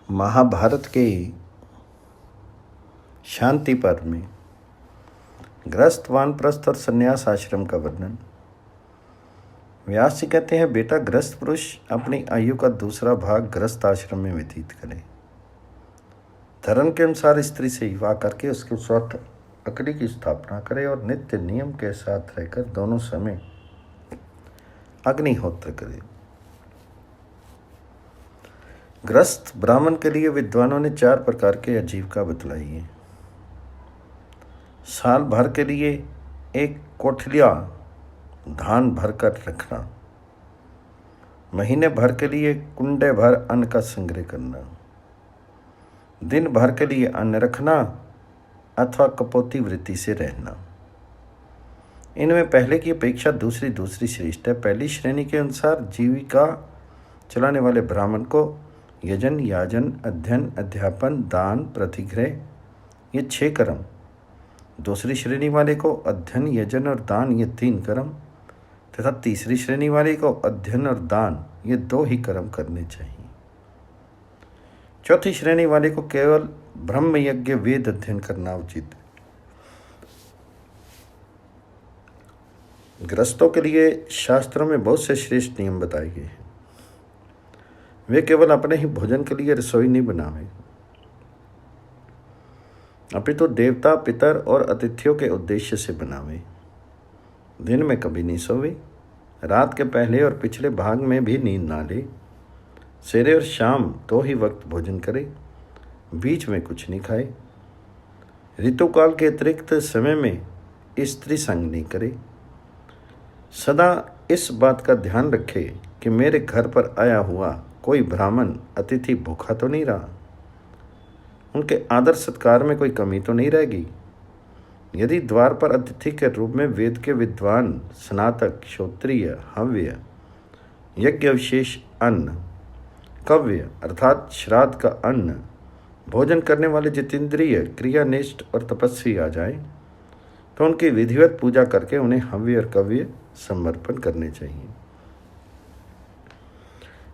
महाभारत के शांति पर्व में गृहस्थ, वानप्रस्थ और संन्यास आश्रम का वर्णन। व्यास जी कहते हैं, बेटा, गृहस्थ पुरुष अपनी आयु का दूसरा भाग गृहस्थ आश्रम में व्यतीत करे। धर्म के अनुसार स्त्री से विवाह करके उसके स्वतः अग्नि की स्थापना करे और नित्य नियम के साथ रहकर दोनों समय अग्निहोत्र करे। गृहस्थ ब्राह्मण के लिए विद्वानों ने 4 प्रकार के आजीविका बतलाई है। साल भर के लिए एक कोठलिया धान भरकर रखना, महीने भर के लिए कुंडे भर अन्न का संग्रह करना, दिन भर के लिए अन्न रखना अथवा कपौती वृत्ति से रहना। इनमें पहले की अपेक्षा दूसरी श्रेष्ठ है। पहली श्रेणी के अनुसार जीविका चलाने वाले ब्राह्मण को यजन, याजन, अध्ययन, अध्यापन, दान, प्रतिग्रह ये 6 कर्म, दूसरी श्रेणी वाले को अध्ययन, यजन और दान ये 3 कर्म तथा तीसरी श्रेणी वाले को अध्ययन और दान ये 2 ही कर्म करने चाहिए। चौथी श्रेणी वाले को केवल ब्रह्म यज्ञ वेद अध्ययन करना उचित है। गृहस्थों के लिए शास्त्रों में बहुत से श्रेष्ठ नियम बताए गए हैं। वे केवल अपने ही भोजन के लिए रसोई नहीं बनावे, अपितु देवता, पितर और अतिथियों के उद्देश्य से बनावे। दिन में कभी नहीं सोवे, रात के पहले और पिछले भाग में भी नींद ना ले, सवेरे और शाम 2 ही वक्त भोजन करे, बीच में कुछ नहीं खाए, ऋतुकाल के अतिरिक्त समय में स्त्री संग नहीं करे। सदा इस बात का ध्यान रखे कि मेरे घर पर आया हुआ कोई ब्राह्मण अतिथि भूखा तो नहीं रहा, उनके आदर सत्कार में कोई कमी तो नहीं रहेगी। यदि द्वार पर अतिथि के रूप में वेद के विद्वान, स्नातक, क्षत्रिय, हव्य, यज्ञ विशेष अन्न, कव्य अर्थात श्राद्ध का अन्न भोजन करने वाले जितेंद्रिय, क्रियानिष्ठ और तपस्वी आ जाए तो उनकी विधिवत पूजा करके उन्हें हव्य और कव्य समर्पण करने चाहिए।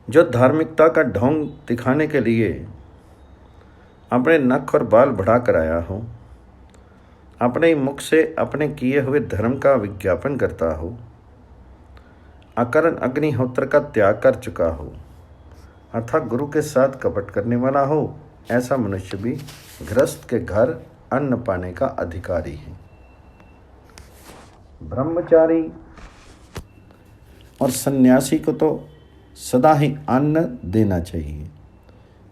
जो धार्मिकता का ढोंग दिखाने के लिए अपने नख और बाल बढ़ा कर आया हो, अपने ही मुख से अपने किए हुए धर्म का विज्ञापन करता हो, अकरण अग्निहोत्र का त्याग कर चुका हो, अर्थात गुरु के साथ कपट करने वाला हो, ऐसा मनुष्य भी गृहस्थ के घर अन्न पाने का अधिकारी है। ब्रह्मचारी और सन्यासी को तो सदा ही अन्न देना चाहिए।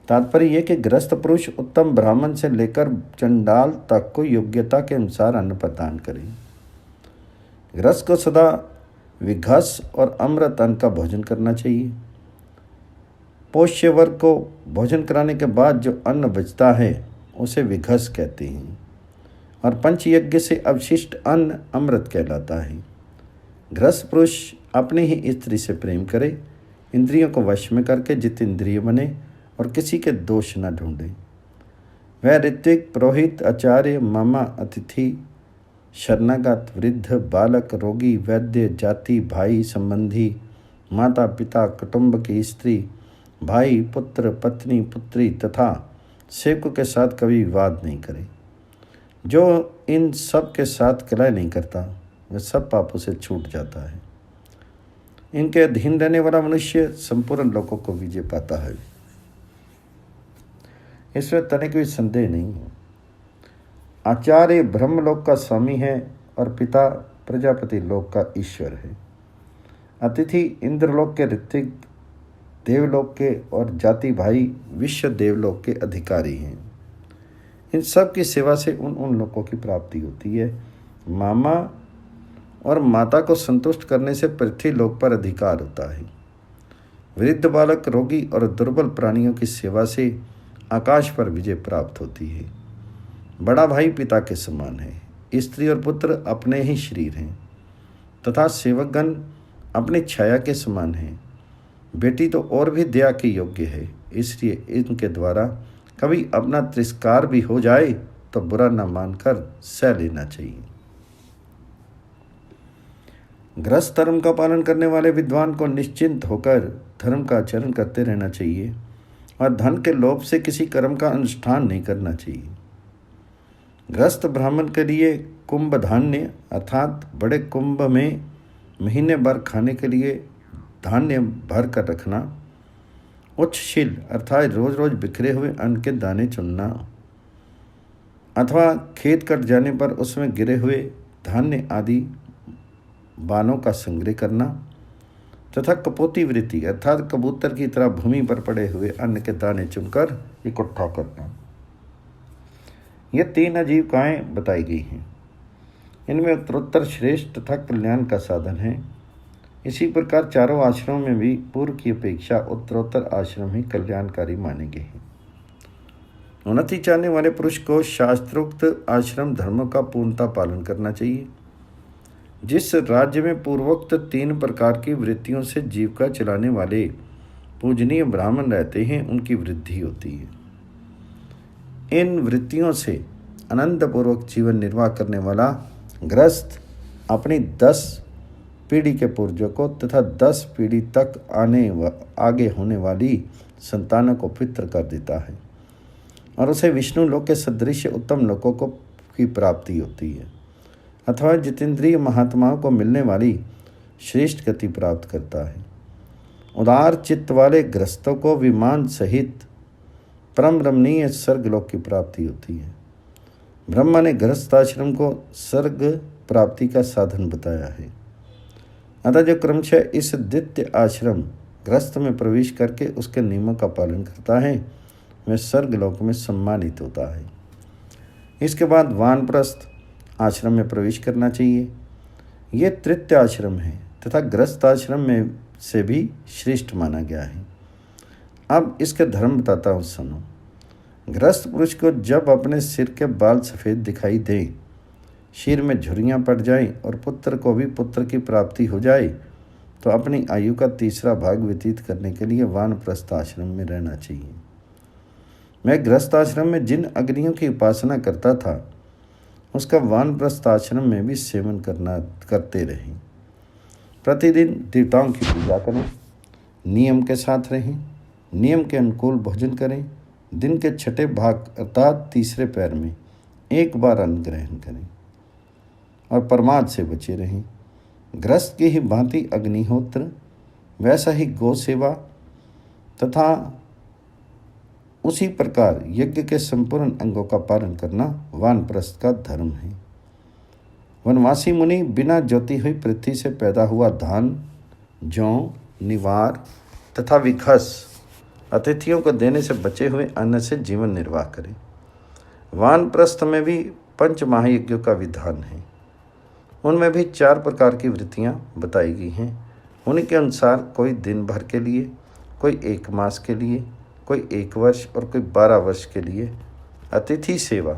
तात्पर्य यह कि गृहस्थ पुरुष उत्तम ब्राह्मण से लेकर चंडाल तक को योग्यता के अनुसार अन्न प्रदान करे। गृहस्थ को सदा विघस और अमृत अन्न का भोजन करना चाहिए। पोष्य वर्ग को भोजन कराने के बाद जो अन्न बचता है उसे विघस कहते हैं और पंचयज्ञ से अवशिष्ट अन्न अमृत कहलाता है। गृहस्थ पुरुष अपनी ही स्त्री से प्रेम करे, इंद्रियों को वश में करके जितेंद्रिय बने और किसी के दोष न ढूंढे। वह ऋत्विक, पुरोहित, आचार्य, मामा, अतिथि, शरणागत, वृद्ध, बालक, रोगी, वैद्य, जाति, भाई, संबंधी, माता पिता, कुटुंब की स्त्री, भाई, पुत्र, पत्नी, पुत्री तथा सेवकों के साथ कभी विवाद नहीं करे। जो इन सब के साथ कलह नहीं करता वह सब पापों से छूट जाता है। इनके अधीन रहने वाला मनुष्य संपूर्ण लोगों को विजय पाता है, इसमें तनिक भी संदेह नहीं है। आचार्य ब्रह्मलोक का स्वामी है और पिता प्रजापति लोक का ईश्वर है। अतिथि इंद्रलोक के, ऋत्विक देवलोक के और जाति भाई विश्व देवलोक के अधिकारी हैं। इन सब की सेवा से उन लोगों की प्राप्ति होती है। मामा और माता को संतुष्ट करने से पृथ्वी लोक पर अधिकार होता है। वृद्ध, बालक, रोगी और दुर्बल प्राणियों की सेवा से आकाश पर विजय प्राप्त होती है। बड़ा भाई पिता के समान है। स्त्री और पुत्र अपने ही शरीर हैं तथा सेवकगण अपनी छाया के समान हैं। बेटी तो और भी दया के योग्य है, इसलिए इनके द्वारा कभी अपना तिरस्कार भी हो जाए तो बुरा न मानकर सह लेना चाहिए। गृहस्थ धर्म का पालन करने वाले विद्वान को निश्चिंत होकर धर्म का आचरण करते रहना चाहिए और धन के लोभ से किसी कर्म का अनुष्ठान नहीं करना चाहिए। गृहस्थ ब्राह्मण के लिए कुंभ धान्य अर्थात बड़े कुंभ में महीने भर खाने के लिए धान्य भर कर रखना, उच्छशील अर्थात रोज रोज बिखरे हुए अन्न के दाने चुनना, अथवा खेत कट जाने पर उसमें गिरे हुए धान्य आदि बालों का संग्रह करना, तथा कपोती वृत्ति अर्थात कबूतर की तरह भूमि पर पड़े हुए अन्न के दाने चुनकर इकट्ठा करना। ये 3 आजीविकाएं बताई गई हैं। इनमें उत्तरोत्तर श्रेष्ठ तथा कल्याण का साधन है। इसी प्रकार चारों आश्रमों में भी पूर्व की अपेक्षा उत्तरोत्तर आश्रम ही कल्याणकारी माने गए हैं। उन्नति चाहने वाले पुरुष को शास्त्रोक्त आश्रम धर्मों का पूर्णतः पालन करना चाहिए। जिस राज्य में पूर्वोक्त 3 प्रकार की वृत्तियों से जीविका चलाने वाले पूजनीय ब्राह्मण रहते हैं, उनकी वृद्धि होती है। इन वृत्तियों से आनंदपूर्वक जीवन निर्वाह करने वाला गृहस्थ अपनी 10 पीढ़ी के पूर्वजों तथा 10 पीढ़ी तक आगे होने वाली संतानों को पितृ कर देता है और उसे विष्णु लोक के सदृश उत्तम लोकों की प्राप्ति होती है, अथवा जितेंद्रिय महात्माओं को मिलने वाली श्रेष्ठ गति प्राप्त करता है। उदार चित्त वाले गृहस्थों को विमान सहित परम रमणीय स्वर्गलोक की प्राप्ति होती है। ब्रह्मा ने गृहस्थाश्रम को स्वर्ग प्राप्ति का साधन बताया है। अतः जो क्रमशः इस द्वितीय आश्रम गृहस्थ में प्रवेश करके उसके नियमों का पालन करता है, वह स्वर्गलोक में सम्मानित होता है। इसके बाद वानप्रस्थ आश्रम में प्रवेश करना चाहिए। ये तृतीय आश्रम है तथा गृहस्थ आश्रम में से भी श्रेष्ठ माना गया है। अब इसके धर्म बताता हूँ सुनो। गृहस्थ पुरुष को जब अपने सिर के बाल सफ़ेद दिखाई दें, सिर में झुर्रियाँ पड़ जाएं और पुत्र को भी पुत्र की प्राप्ति हो जाए, तो अपनी आयु का 3रा भाग व्यतीत करने के लिए वानप्रस्थ आश्रम में रहना चाहिए। मैं गृहस्थ आश्रम में जिन अग्नियों की उपासना करता था, उसका वानप्रस्थ आश्रम में भी सेवन करते रहें। प्रतिदिन देवताओं की पूजा करें, नियम के साथ रहें, नियम के अनुकूल भोजन करें, दिन के 6ठे भाग अर्थात 3रे पैर में 1 बार अन्न ग्रहण करें और प्रमाद से बचे रहें। गृहस्थ की ही भांति अग्निहोत्र, वैसा ही गौ सेवा तथा उसी प्रकार यज्ञ के संपूर्ण अंगों का पालन करना वानप्रस्थ का धर्म है। वनवासी मुनि बिना जोती हुई पृथ्वी से पैदा हुआ धान, जौ, निवार तथा विखस अतिथियों को देने से बचे हुए अन्न से जीवन निर्वाह करें। वानप्रस्थ में भी 5 महायज्ञों का विधान है। उनमें भी 4 प्रकार की वृत्तियां बताई गई हैं। उनके अनुसार कोई दिन भर के लिए, कोई 1 मास के लिए, कोई 1 वर्ष और कोई 12 वर्ष के लिए अतिथि सेवा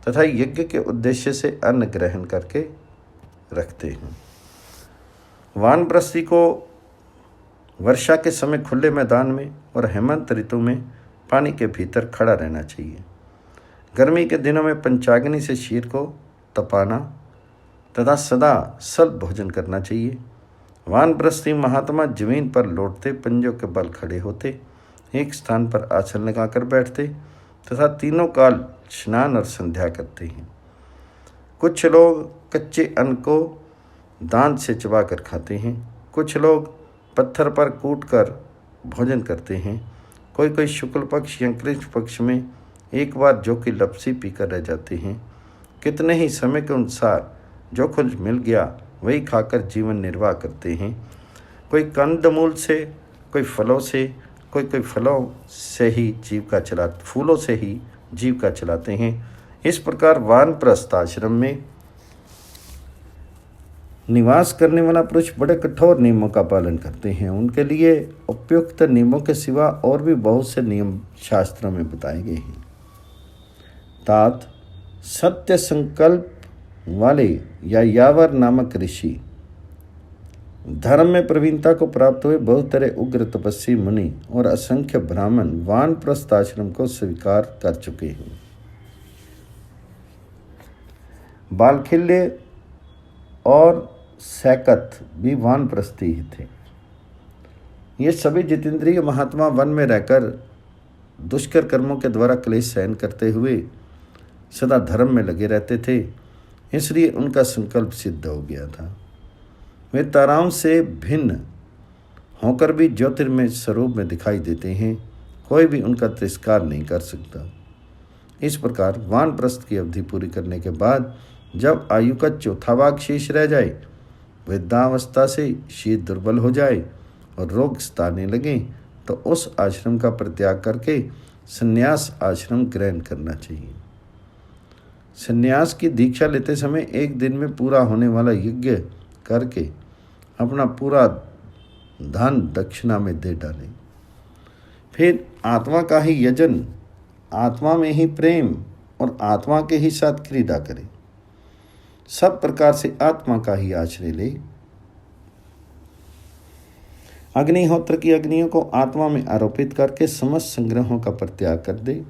तथा यज्ञ के उद्देश्य से अन्न ग्रहण करके रखते हैं। वानप्रस्थी को वर्षा के समय खुले मैदान में और हेमंत ऋतु में पानी के भीतर खड़ा रहना चाहिए। गर्मी के दिनों में पंचाग्नि से शीर को तपाना तथा सदा स्वल्प भोजन करना चाहिए। वानप्रस्थी महात्मा जमीन पर लौटते पंजों के बल खड़े होते, एक स्थान पर आसन लगाकर बैठते तथा तीनों काल स्नान और संध्या करते हैं। कुछ लोग कच्चे अन्न को दांत से चबा कर खाते हैं, कुछ लोग पत्थर पर कूट कर भोजन करते हैं, कोई शुक्ल पक्ष या कृष्ण पक्ष में 1 बार जौ की लपसी पीकर रह जाते हैं। कितने ही समय के अनुसार जो कुछ मिल गया वही खाकर जीवन निर्वाह करते हैं। कोई कंदमूल से, कोई फलों से, कोई फलों से ही फूलों से ही जीविका चलाते हैं। इस प्रकार वानप्रस्थ आश्रम में निवास करने वाला पुरुष बड़े कठोर नियमों का पालन करते हैं। उनके लिए उपयुक्त नियमों के सिवा और भी बहुत से नियम शास्त्रों में बताए गए हैं। तात सत्य संकल्प वाले या यावर नामक ऋषि, धर्म में प्रवीणता को प्राप्त हुए बहुत तरह उग्र तपस्वी मुनि और असंख्य ब्राह्मण वानप्रस्थ आश्रम को स्वीकार कर चुके हैं। बालखिल्य और सैकत भी वानप्रस्थी ही थे। ये सभी जितेंद्रिय महात्मा वन में रहकर दुष्कर कर्मों के द्वारा क्लेश सहन करते हुए सदा धर्म में लगे रहते थे, इसलिए उनका संकल्प सिद्ध हो गया था। वे ताराओं से भिन्न होकर भी ज्योतिर्मय स्वरूप में दिखाई देते हैं, कोई भी उनका तिरस्कार नहीं कर सकता। इस प्रकार वानप्रस्थ की अवधि पूरी करने के बाद जब आयु का चौथा भाग शेष रह जाए, वृद्धावस्था से शीत दुर्बल हो जाए और रोग सताने लगे, तो उस आश्रम का परित्याग करके संन्यास आश्रम ग्रहण करना चाहिए। संन्यास की दीक्षा लेते समय एक दिन में पूरा होने वाला यज्ञ करके अपना पूरा धन दक्षिणा में दे डालें। फिर आत्मा का ही यजन, आत्मा में ही प्रेम और आत्मा के ही साथ क्रीड़ा करें। सब प्रकार से आत्मा का ही आश्रय ले। अग्निहोत्र की अग्नियों को आत्मा में आरोपित करके समस्त संग्रहों का परित्याग कर दे,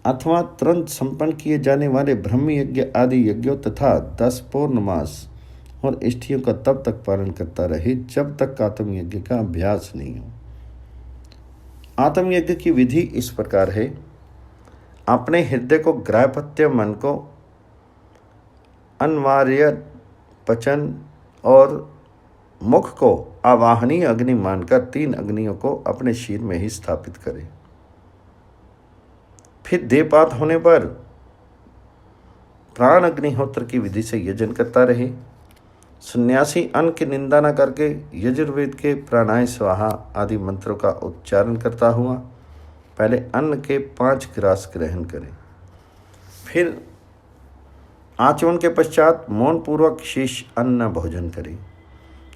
अथवा तुरंत संपन्न किए जाने वाले ब्रह्म यज्ञ आदि यज्ञों तथा 10 पूर्णमास और इष्टियों का तब तक पालन करता रहे जब तक आत्मयज्ञ का अभ्यास नहीं हो। आत्मयज्ञ की विधि इस प्रकार है। अपने हृदय को ग्राह्यपत्य मन को अनिवार्य पचन और मुख को आवाहनीय अग्नि मानकर 3 अग्नियों को अपने शीर में ही स्थापित करें। फिर देहपात होने पर प्राण अग्निहोत्र की विधि से यजन करता रहे। सन्यासी अन्न की निंदा न करके यजुर्वेद के प्राणाय स्वाहा आदि मंत्रों का उच्चारण करता हुआ पहले अन्न के 5 ग्रास ग्रहण करे। फिर आचमन के पश्चात मौन पूर्वक शेष अन्न भोजन करे।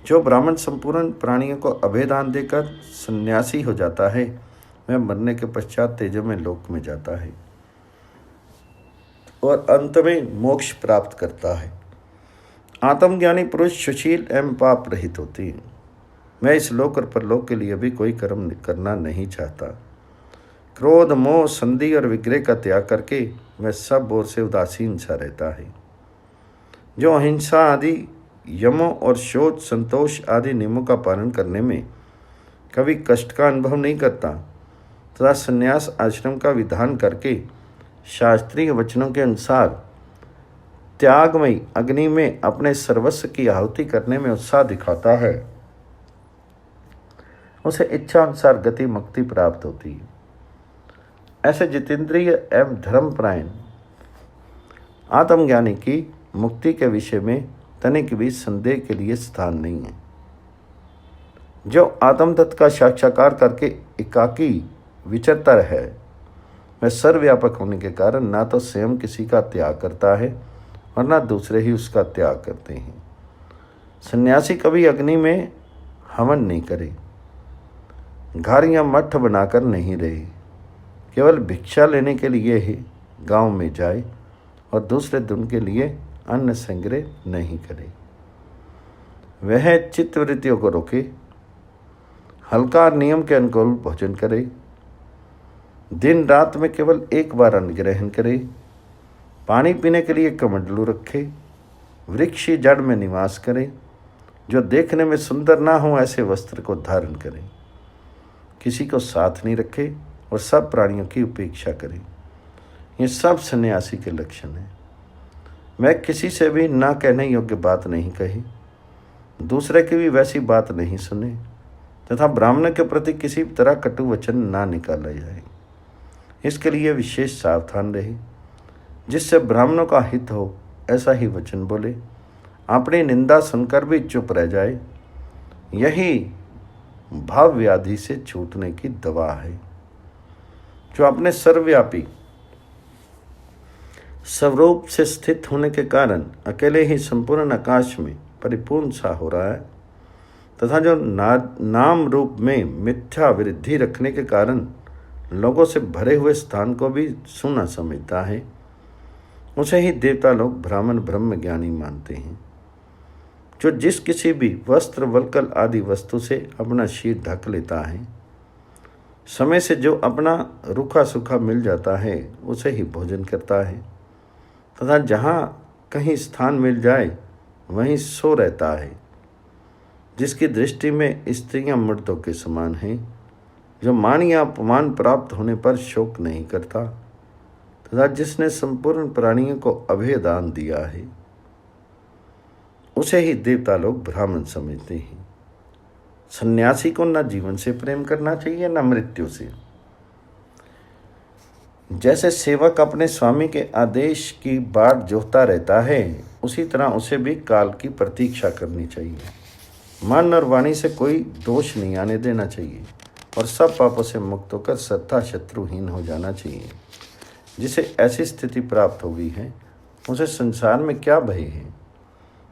जो ब्राह्मण संपूर्ण प्राणियों को अभेदान देकर सन्यासी हो जाता है, वह मरने के पश्चात तेजोमय लोक में जाता है और अंत में मोक्ष प्राप्त करता है। आत्मज्ञानी पुरुष सुशील एवं पाप रहित होती है। मैं इस लोक और परलोक के लिए भी कोई कर्म करना नहीं चाहता। क्रोध, मोह, संधि और विग्रह का त्याग करके वह सब ओर से उदासीन सा रहता है। जो अहिंसा आदि यमों और शोच, संतोष आदि नियमों का पालन करने में कभी कष्ट का अनुभव नहीं करता तथा संन्यास आश्रम का विधान करके शास्त्रीय वचनों के अनुसार त्यागमयी अग्नि में अपने सर्वस्व की आहुति करने में उत्साह दिखाता है, उसे इच्छा अनुसार गति मुक्ति प्राप्त होती है। ऐसे जितेंद्रिय एवं धर्मपरायण आत्मज्ञानी की मुक्ति के विषय में तनिक भी संदेह के लिए स्थान नहीं है। जो आत्मतत्व का साक्षात्कार करके एकाकी विचरता है, वह सर्वव्यापक होने के कारण ना तो स्वयं किसी का त्याग करता है और ना दूसरे ही उसका त्याग करते हैं। सन्यासी कभी अग्नि में हवन नहीं करे, घर या मठ बनाकर नहीं रहे, केवल भिक्षा लेने के लिए ही गांव में जाए और दूसरे दिन के लिए अन्न संग्रह नहीं करे। वह चित्तवृत्तियों को रोके, हल्का नियम के अनुकूल भोजन करे, दिन रात में केवल एक बार अन्न ग्रहण करे, पानी पीने के लिए कमंडलू रखे, वृक्ष जड़ में निवास करे, जो देखने में सुंदर ना हो ऐसे वस्त्र को धारण करे, किसी को साथ नहीं रखे और सब प्राणियों की उपेक्षा करे। ये सब सन्यासी के लक्षण हैं। मैं किसी से भी ना कहने योग्य बात नहीं कही, दूसरे की भी वैसी बात नहीं सुने तथा ब्राह्मण के प्रति किसी तरह कटु वचन ना निकाला जाए। इसके लिए विशेष सावधान रहे। जिससे ब्राह्मणों का हित हो ऐसा ही वचन बोले, अपनी निंदा सुनकर भी चुप रह जाए। यही भाव व्याधि से छूटने की दवा है। जो अपने सर्वव्यापी स्वरूप से स्थित होने के कारण अकेले ही संपूर्ण आकाश में परिपूर्ण सा हो रहा है तथा जो नाम रूप में मिथ्या वृद्धि रखने के कारण लोगों से भरे हुए स्थान को भी सुना समझता है, उसे ही देवता लोग ब्राह्मण ब्रह्म ज्ञानी मानते हैं। जो जिस किसी भी वस्त्र, वल्कल आदि वस्तु से अपना शीर ढक लेता है, समय से जो अपना रूखा सूखा मिल जाता है उसे ही भोजन करता है तथा जहाँ कहीं स्थान मिल जाए वहीं सो रहता है। जिसकी दृष्टि में स्त्रियां मर्दों के समान हैं, जो मान या अपमान प्राप्त होने पर शोक नहीं करता तथा जिसने संपूर्ण प्राणियों को अभय दान दिया है, उसे ही देवता लोग ब्राह्मण समझते हैं। सन्यासी को न जीवन से प्रेम करना चाहिए न मृत्यु से। जैसे सेवक अपने स्वामी के आदेश की बाट जोहता रहता है, उसी तरह उसे भी काल की प्रतीक्षा करनी चाहिए। मन और वाणी से कोई दोष नहीं आने देना चाहिए और सब पापों से मुक्त होकर सत्ता शत्रुहीन हो जाना चाहिए। जिसे ऐसी स्थिति प्राप्त हो गई है, उसे संसार में क्या भय है।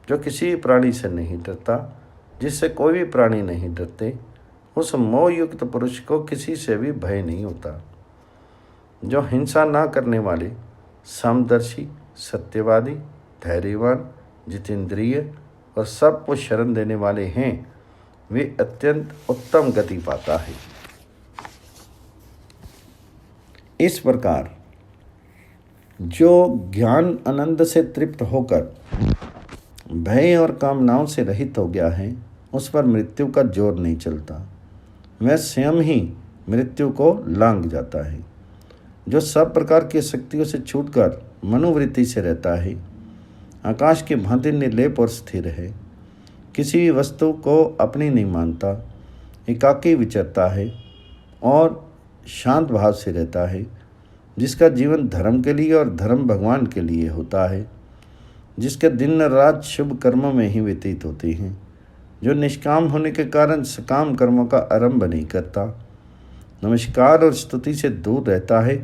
जो किसी प्राणी से नहीं डरता, जिससे कोई भी प्राणी नहीं डरते, उस मोहयुक्त पुरुष को किसी से भी भय नहीं होता। जो हिंसा ना करने वाले, समदर्शी, सत्यवादी, धैर्यवान, जितेंद्रिय और सबको शरण देने वाले हैं, वे अत्यंत उत्तम गति पाता है। इस प्रकार जो ज्ञान आनंद से तृप्त होकर भय और कामनाओं से रहित हो गया है, उस पर मृत्यु का जोर नहीं चलता। वह स्वयं ही मृत्यु को लांघ जाता है। जो सब प्रकार की शक्तियों से छूटकर मनोवृत्ति से रहता है, आकाश की भांति निर्लेप और स्थिर है, किसी भी वस्तु को अपनी नहीं मानता, एकाकी विचरता है और शांत भाव से रहता है, जिसका जीवन धर्म के लिए और धर्म भगवान के लिए होता है, जिसके दिन रात शुभ कर्मों में ही व्यतीत होते हैं, जो निष्काम होने के कारण सकाम कर्मों का आरंभ नहीं करता, नमस्कार और स्तुति से दूर रहता है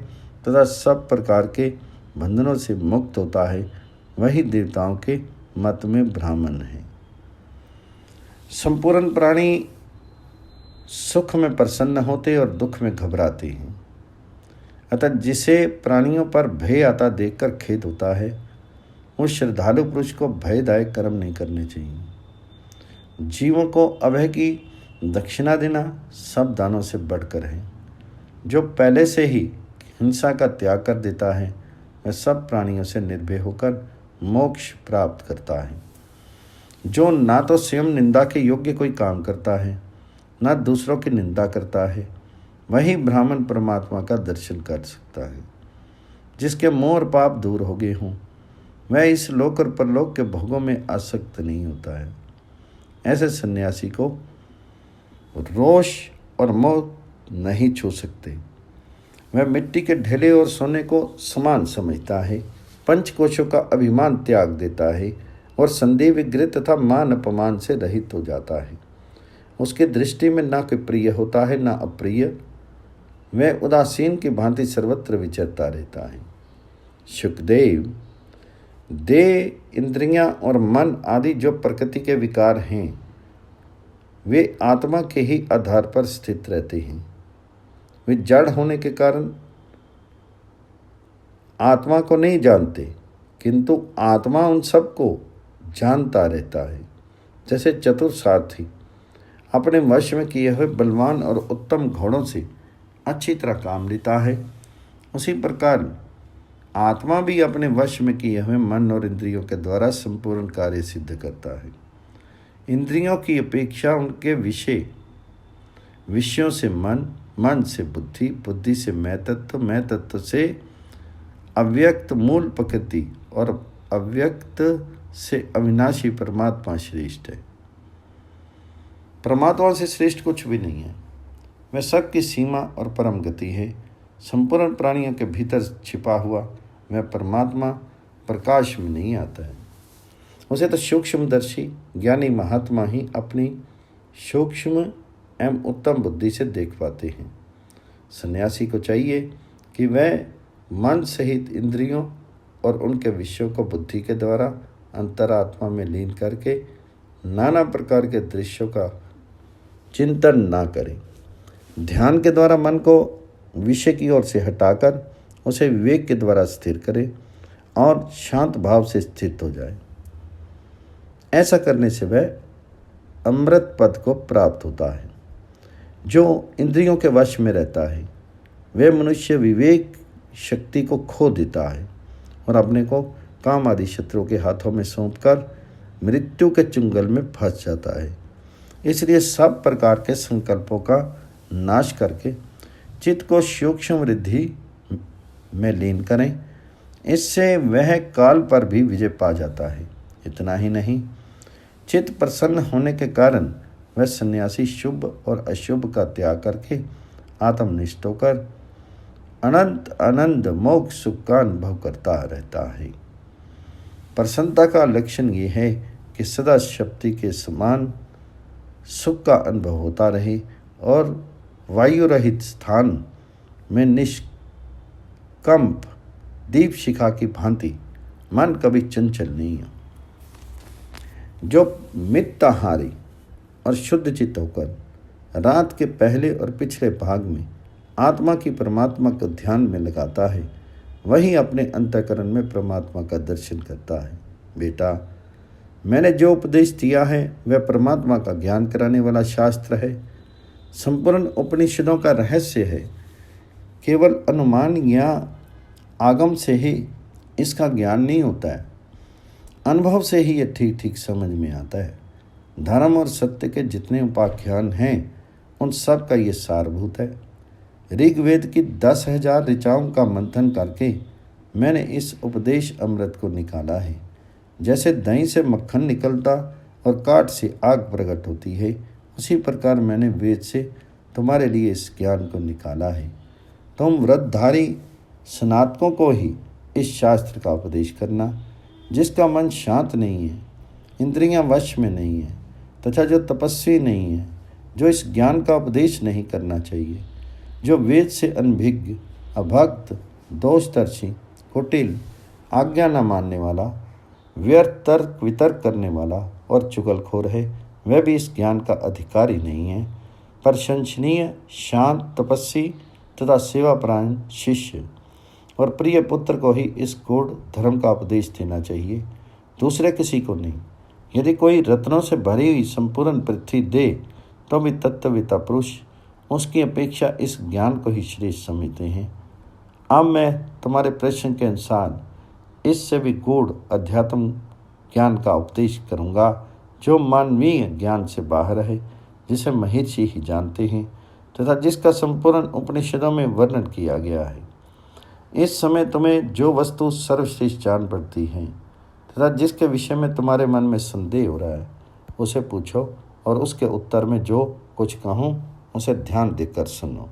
तथा सब प्रकार के बंधनों से मुक्त होता है, वही देवताओं के मत में ब्राह्मण है। संपूर्ण प्राणी सुख में प्रसन्न होते और दुख में घबराते हैं। अतः जिसे प्राणियों पर भय आता देखकर खेद होता है, उस श्रद्धालु पुरुष को भयदायक कर्म नहीं करने चाहिए। जीवों को अभय की दक्षिणा देना सब दानों से बढ़कर है। जो पहले से ही हिंसा का त्याग कर देता है, वह सब प्राणियों से निर्भय होकर मोक्ष प्राप्त करता है। जो ना तो स्वयं निंदा के योग्य कोई काम करता है, ना दूसरों की निंदा करता है, वही ब्राह्मण परमात्मा का दर्शन कर सकता है। जिसके मोह और पाप दूर हो गए हों, वह इस लोक और परलोक के भोगों में आसक्त नहीं होता है। ऐसे सन्यासी को रोष और मोह नहीं छू सकते। वह मिट्टी के ढेले और सोने को समान समझता है, पंचकोशों का अभिमान त्याग देता है और संदेह विग्रह तथा मान अपमान से रहित हो जाता है। उसकी दृष्टि में ना कोई प्रिय होता है ना अप्रिय। वह उदासीन की भांति सर्वत्र विचरता रहता है। शुकदेव, देह, इंद्रियां और मन आदि जो प्रकृति के विकार हैं, वे आत्मा के ही आधार पर स्थित रहते हैं। वे जड़ होने के कारण आत्मा को नहीं जानते, किंतु आत्मा उन सबको जानता रहता है। जैसे चतुर सारथी अपने वश में किए हुए बलवान और उत्तम घोड़ों से अच्छी तरह काम लेता है, उसी प्रकार आत्मा भी अपने वश में किए हुए मन और इंद्रियों के द्वारा संपूर्ण कार्य सिद्ध करता है। इंद्रियों की अपेक्षा उनके विषयों से मन, मन से बुद्धि, बुद्धि से मैं तत्व से अव्यक्त मूल प्रकृति और अव्यक्त से अविनाशी परमात्मा श्रेष्ठ है। परमात्मा से श्रेष्ठ कुछ भी नहीं है। वह सबकी सीमा और परम गति है। संपूर्ण प्राणियों के भीतर छिपा हुआ वह परमात्मा प्रकाश में नहीं आता है। उसे तो सूक्ष्मदर्शी ज्ञानी महात्मा ही अपनी सूक्ष्म एवं उत्तम बुद्धि से देख पाते हैं। सन्यासी को चाहिए कि वह मन सहित इंद्रियों और उनके विषयों को बुद्धि के द्वारा अंतरात्मा में लीन करके नाना प्रकार के दृश्यों का चिंतन ना करे। ध्यान के द्वारा मन को विषय की ओर से हटाकर उसे विवेक के द्वारा स्थिर करे और शांत भाव से स्थित हो जाए। ऐसा करने से वह अमृत पद को प्राप्त होता है। जो इंद्रियों के वश में रहता है, वह मनुष्य विवेक शक्ति को खो देता है और अपने को काम आदि शत्रुओं के हाथों में सौंपकर मृत्यु के चुंगल में फंस जाता है। इसलिए सब प्रकार के संकल्पों का नाश करके चित्त को सूक्ष्म वृद्धि में लीन करें। इससे वह काल पर भी विजय पा जाता है। इतना ही नहीं, चित्त प्रसन्न होने के कारण वह सन्यासी शुभ और अशुभ का त्याग करके आत्मनिष्ठ होकर अनंत आनंद मोक्ष सुख का अनुभव करता रहता है। प्रसन्नता का लक्षण ये है कि सदा शक्ति के समान सुख का अनुभव होता रहे और वायु रहित स्थान में निष्कंप दीप शिखा की भांति मन कभी चंचल नहीं हो। जो मिताहारी और शुद्ध चित्त होकर रात के पहले और पिछले भाग में आत्मा की परमात्मा को ध्यान में लगाता है, वही अपने अंतःकरण में परमात्मा का दर्शन करता है। बेटा, मैंने जो उपदेश दिया है वह परमात्मा का ज्ञान कराने वाला शास्त्र है। संपूर्ण उपनिषदों का रहस्य है। केवल अनुमान या आगम से ही इसका ज्ञान नहीं होता है, अनुभव से ही यह ठीक ठीक समझ में आता है। धर्म और सत्य के जितने उपाख्यान हैं उन सब का ये सारभूत है। ऋग्वेद की 10,000 ऋचाओं का मंथन करके मैंने इस उपदेश अमृत को निकाला है। जैसे दही से मक्खन निकलता और काठ से आग प्रकट होती है, उसी प्रकार मैंने वेद से तुम्हारे लिए इस ज्ञान को निकाला है। तुम व्रतधारी स्नातकों को ही इस शास्त्र का उपदेश करना, जिसका मन शांत नहीं है, इंद्रियां वश में नहीं है तथा जो तपस्वी नहीं है, जो इस ज्ञान का उपदेश नहीं करना चाहिए, जो वेद से अनभिज्ञ, अभक्त, दोषदर्शी, कुटिल, आज्ञा न मानने वाला, व्यर्थ तर्क वितर्क करने वाला और चुगलखोर है, वह भी इस ज्ञान का अधिकारी नहीं है। प्रशंसनीय, शांत, तपस्वी तथा सेवापरायण शिष्य और प्रिय पुत्र को ही इस गूढ़ धर्म का उपदेश देना चाहिए, दूसरे किसी को नहीं। यदि कोई रत्नों से भरी हुई संपूर्ण पृथ्वी दे तो भी तत्ववेता पुरुष उसकी अपेक्षा इस ज्ञान को ही श्रेष्ठ समझते हैं। अब मैं तुम्हारे प्रश्न के अनुसार इससे भी गूढ़ अध्यात्म ज्ञान का उपदेश करूँगा, जो मानवीय ज्ञान से बाहर है, जिसे महर्षि ही जानते हैं तथा जिसका संपूर्ण उपनिषदों में वर्णन किया गया है। इस समय तुम्हें जो वस्तु सर्वश्रेष्ठ जान पड़ती है तथा जिसके विषय में तुम्हारे मन में संदेह हो रहा है, उसे पूछो और उसके उत्तर में जो कुछ कहूँ उसे ध्यान देकर सुनो।